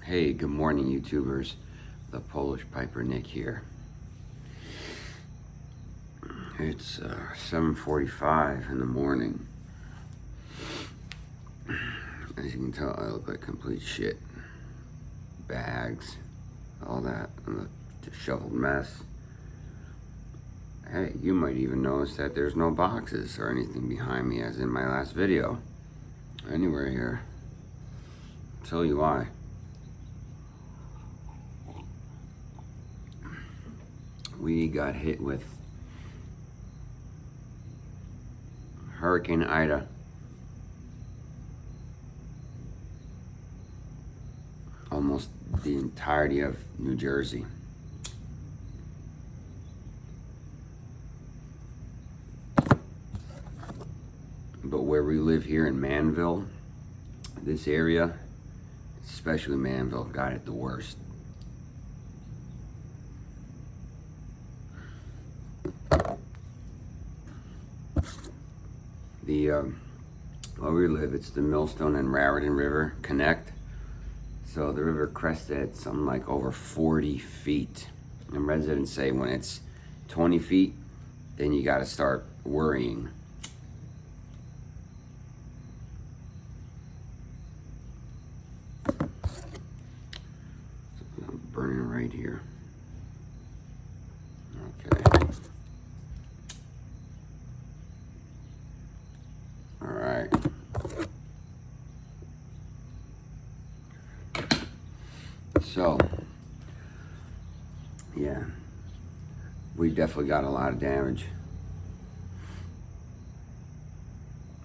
Hey, good morning, YouTubers. The Polish Piper Nick here. It's 7:45 in the morning. As you can tell, I look like complete shit. Bags, all that, and the disheveled mess. Hey, you might even notice that there's no boxes or anything behind me as in my last video. Anywhere here. I'll tell you why. We got hit with Hurricane Ida. Almost the entirety of New Jersey. But where we live here in Manville, this area, especially Manville, got it the worst. Where we live, it's the Millstone and Raritan River connect. So the river crested at something like over 40 feet. And residents say when it's 20 feet, then you got to start worrying. I'm burning right here. Okay. All right. So, yeah, we definitely got a lot of damage.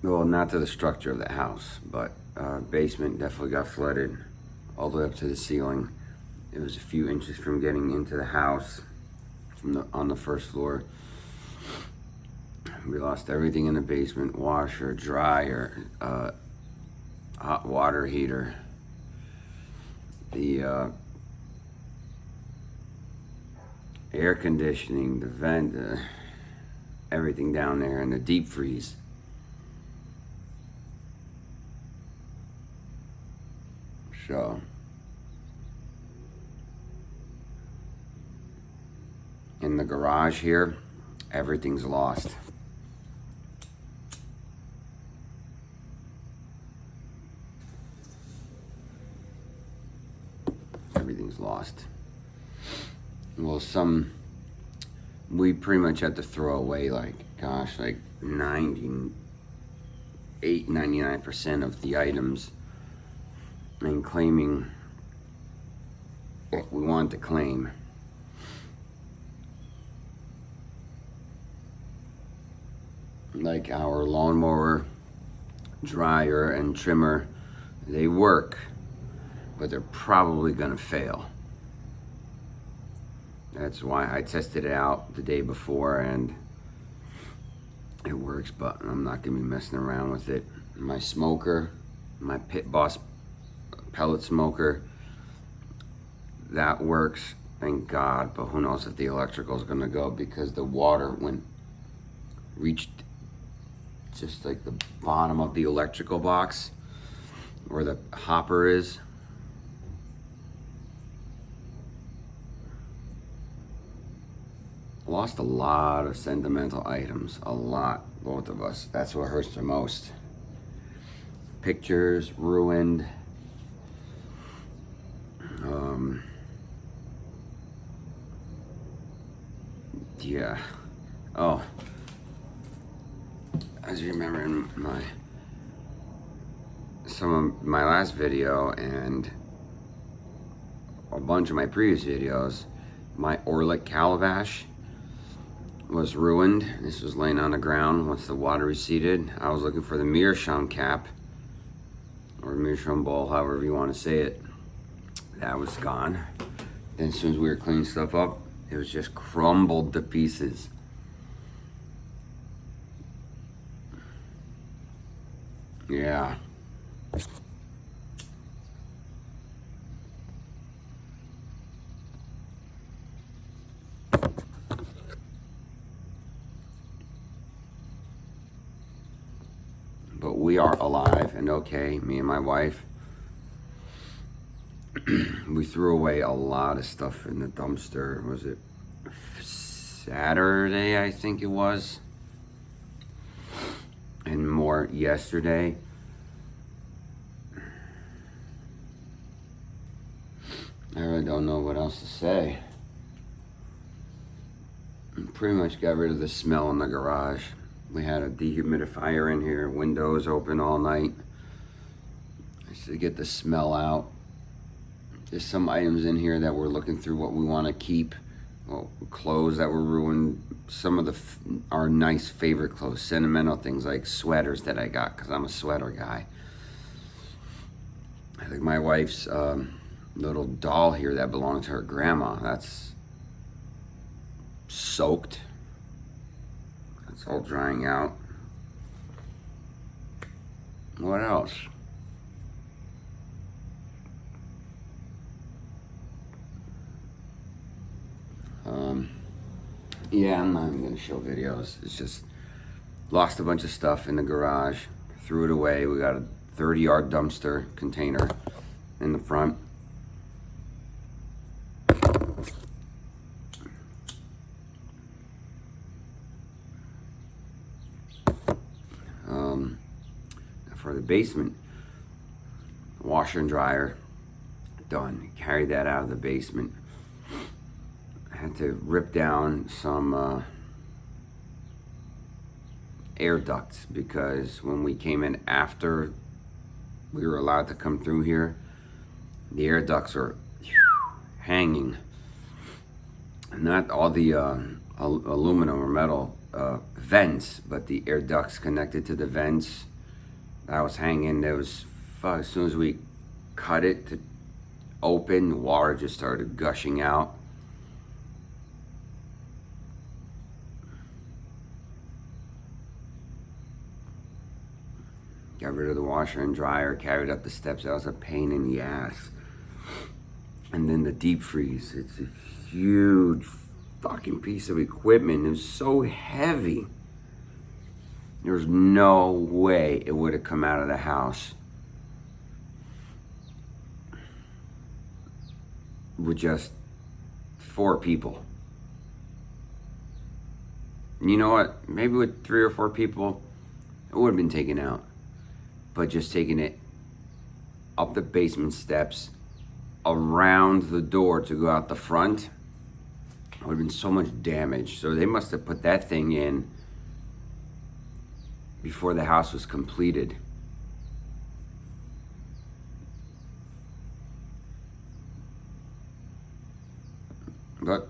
Well, not to the structure of the house, but basement definitely got flooded all the way up to the ceiling. It was a few inches from getting into the house on the first floor. We lost everything in the basement: washer, dryer, hot water heater, the air conditioning, the vent, everything down there, and the deep freeze. So, in the garage here, everything's lost. Everything's lost. Well, we pretty much had to throw away, like 99% of the items, and claiming what we wanted to claim. Like our lawnmower, dryer, and trimmer, they work, but they're probably gonna fail. That's why I tested it out the day before, and it works, but I'm not gonna be messing around with it. My smoker, my Pit Boss pellet smoker, that works, thank God, but who knows if the electrical is gonna go, because the water reached just like the bottom of the electrical box where the hopper is. Lost a lot of sentimental items, a lot, both of us. That's what hurts the most. Pictures ruined. Yeah. Oh, as you remember in some of my last video and a bunch of my previous videos, my Orlick calabash was ruined. This was laying on the ground once the water receded. I was looking for the meerschaum cap, or meerschaum bowl, however you want to say it. That was gone. Then as soon as we were cleaning stuff up, it was just crumbled to pieces. Yeah. But we are alive and okay, me and my wife. we threw away a lot of stuff in the dumpster. Was it Saturday, I think it was? And more yesterday. I really don't know what else to say. Pretty much got rid of the smell in the garage. We had a dehumidifier in here, windows open all night, just to get the smell out. There's some items in here that we're looking through what we want to keep. Well, clothes that were ruined. Some of our nice favorite clothes, sentimental things like sweaters that I got because I'm a sweater guy. I think my wife's little doll here that belonged to her grandma, that's soaked. It's all drying out. What else? Yeah, I'm not even gonna show videos. It's just lost a bunch of stuff in the garage, threw it away. We got a 30-yard dumpster container in the front. For the basement, washer and dryer, done. Carried that out of the basement. I had to rip down some air ducts because when we came in after we were allowed to come through here, the air ducts are hanging. Not all the aluminum or metal vents, but the air ducts connected to the vents. That was hanging. There was, as soon as we cut it to open, water just started gushing out. Got rid of the washer and dryer, carried up the steps. That was a pain in the ass. And then the deep freeze. It's a huge fucking piece of equipment. It was so heavy. There's no way it would have come out of the house with just 4 people. You know what? Maybe with 3 or 4 people, it would have been taken out. But just taking it up the basement steps, around the door to go out the front, would have been so much damage. So they must have put that thing in before the house was completed. But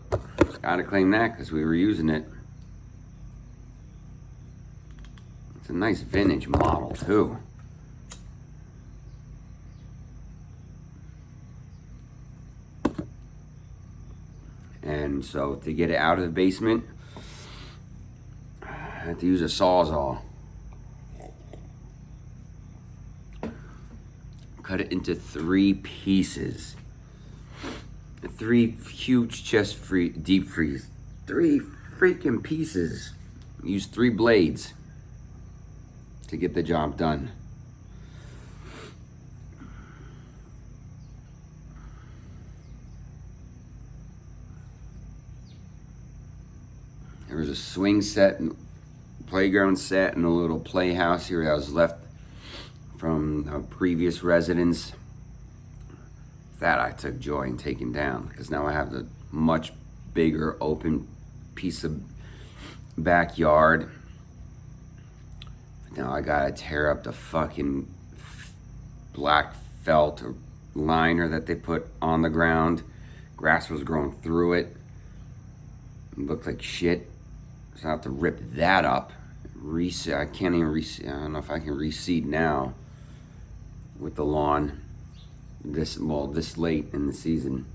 gotta claim that because we were using it. It's a nice vintage model too. And so to get it out of the basement, I had to use a Sawzall. Cut it into 3 pieces. 3 huge chest deep freeze. 3 freaking pieces. Use 3 blades to get the job done. There was a swing set, and playground set, and a little playhouse here that was left from a previous residence. That I took joy in taking down because now I have the much bigger open piece of backyard. Now I gotta tear up the fucking black felt liner that they put on the ground. Grass was growing through it. It looked like shit. So I have to rip that up. Reseed. I can't even reseed. I don't know if I can reseed now with the lawn this late in the season.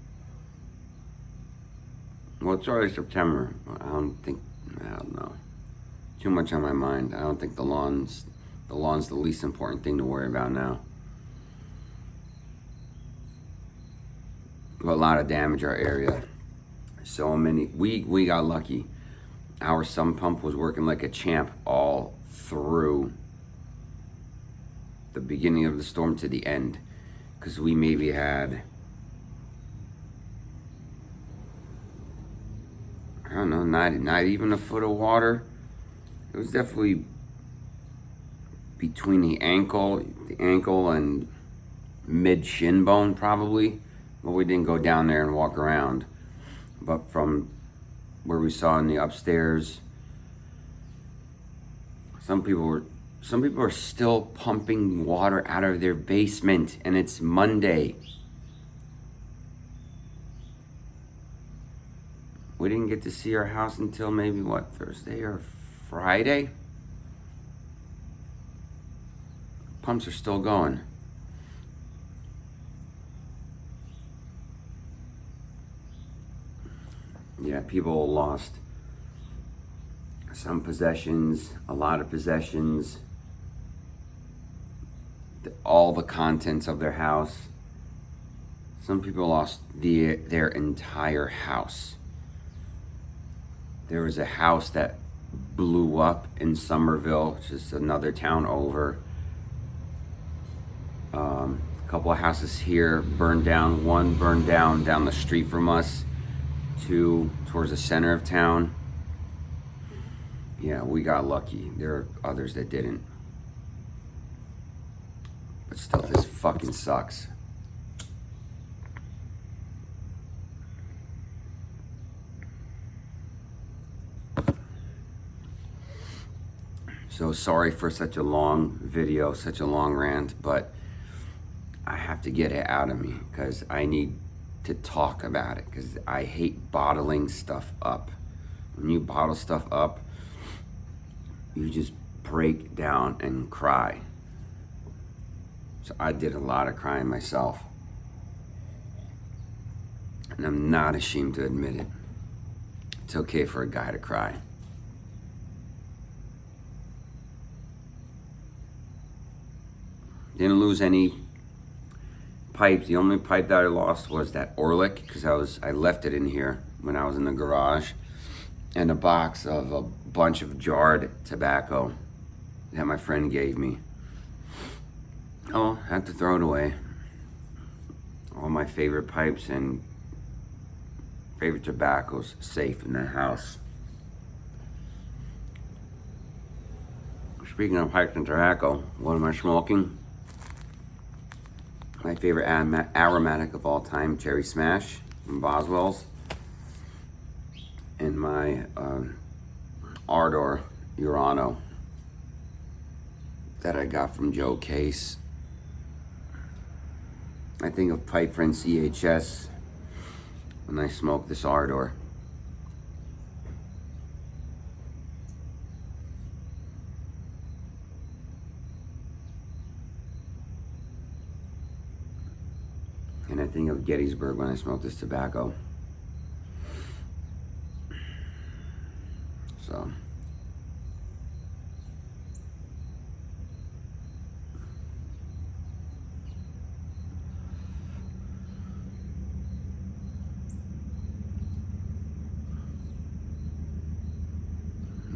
Well, it's already September. I don't know. Too much on my mind. I don't think the lawn's the least important thing to worry about now. A lot of damage our area. So many. We got lucky. Our sump pump was working like a champ all through the beginning of the storm to the end, because we maybe had I don't know, not even a foot of water. It was definitely between the ankle and mid shin bone probably. But we didn't go down there and walk around. But from where we saw in the upstairs, some people are still pumping water out of their basement, and it's Monday. We didn't get to see our house until maybe what, Thursday or Friday? Pumps are still going. Yeah, people lost some possessions, a lot of possessions, all the contents of their house. Some people lost their entire house. There was a house that blew up in Somerville, which is another town over. A couple of houses here burned down. One burned down the street from us. Two towards the center of town. Yeah, we got lucky. There are others that didn't. But still, this fucking sucks. So sorry for such a long video, such a long rant, but I have to get it out of me because I need to talk about it, because I hate bottling stuff up. When you bottle stuff up, you just break down and cry. So I did a lot of crying myself, and I'm not ashamed to admit it. It's okay for a guy to cry. Didn't lose any pipes. The only pipe that I lost was that Orlick, because I left it in here when I was in the garage, and a box of a bunch of jarred tobacco that my friend gave me. Oh, I have to throw it away. All my favorite pipes and favorite tobaccos safe in the house. Speaking of pipes and tobacco, what am I smoking? My favorite aromatic of all time, Cherry Smash from Boswell's. And my Ardor Urano that I got from Joe Case. I think of Pipe Friend CHS when I smoke this Ardor. And I think of Gettysburg when I smoke this tobacco. So.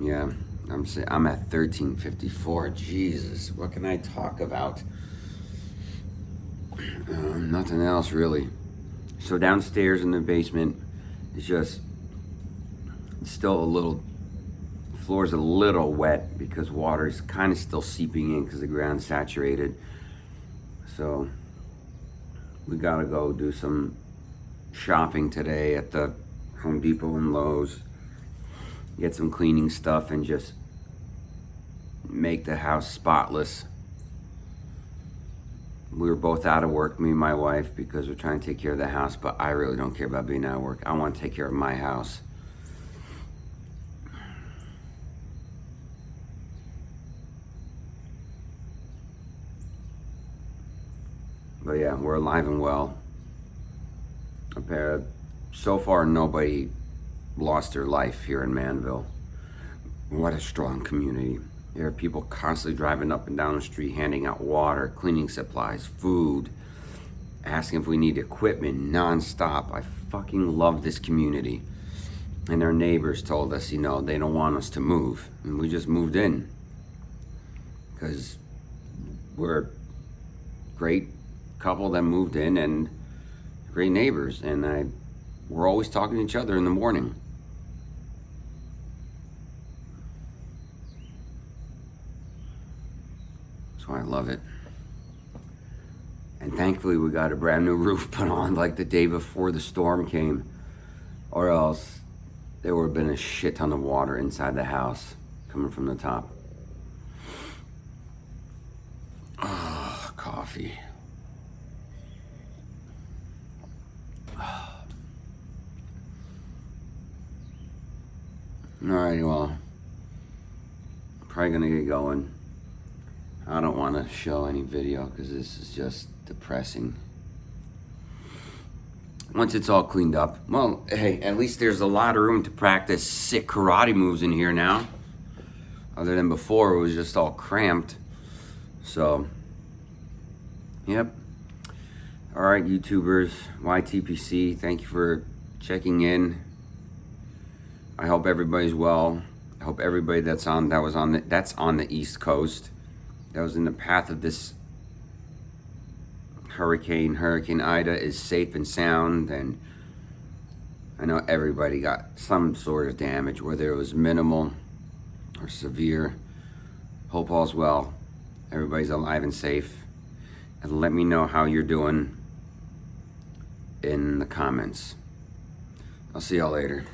Yeah, I'm at 1354. Jesus, what can I talk about? Nothing else really. So downstairs in the basement, it's still a little, floor's a little wet because water's kind of still seeping in because the ground's saturated. So we gotta go do some shopping today at the Home Depot and Lowe's. Get some cleaning stuff and just make the house spotless. We were both out of work, me and my wife, because we're trying to take care of the house, but I really don't care about being out of work. I want to take care of my house. But yeah, we're alive and well. So far, nobody lost their life here in Manville. What a strong community. There are people constantly driving up and down the street, handing out water, cleaning supplies, food, asking if we need equipment nonstop. I fucking love this community. And our neighbors told us, they don't want us to move. And we just moved in. Because we're a great couple that moved in and great neighbors. And we're always talking to each other in the morning. That's why I love it. And thankfully we got a brand new roof put on like the day before the storm came, or else there would have been a shit ton of water inside the house coming from the top. Oh, coffee. Alright, well, I'm probably gonna get going. I don't want to show any video because this is just depressing. Once it's all cleaned up, well, hey, at least there's a lot of room to practice sick karate moves in here now. Other than before, it was just all cramped. So, yep. Alright, YouTubers, YTPC, thank you for checking in. I hope everybody's well. I hope everybody that's on the East Coast, that was in the path of this Hurricane Ida, is safe and sound. And I know everybody got some sort of damage, whether it was minimal or severe. Hope all's well. Everybody's alive and safe. And let me know how you're doing in the comments. I'll see y'all later.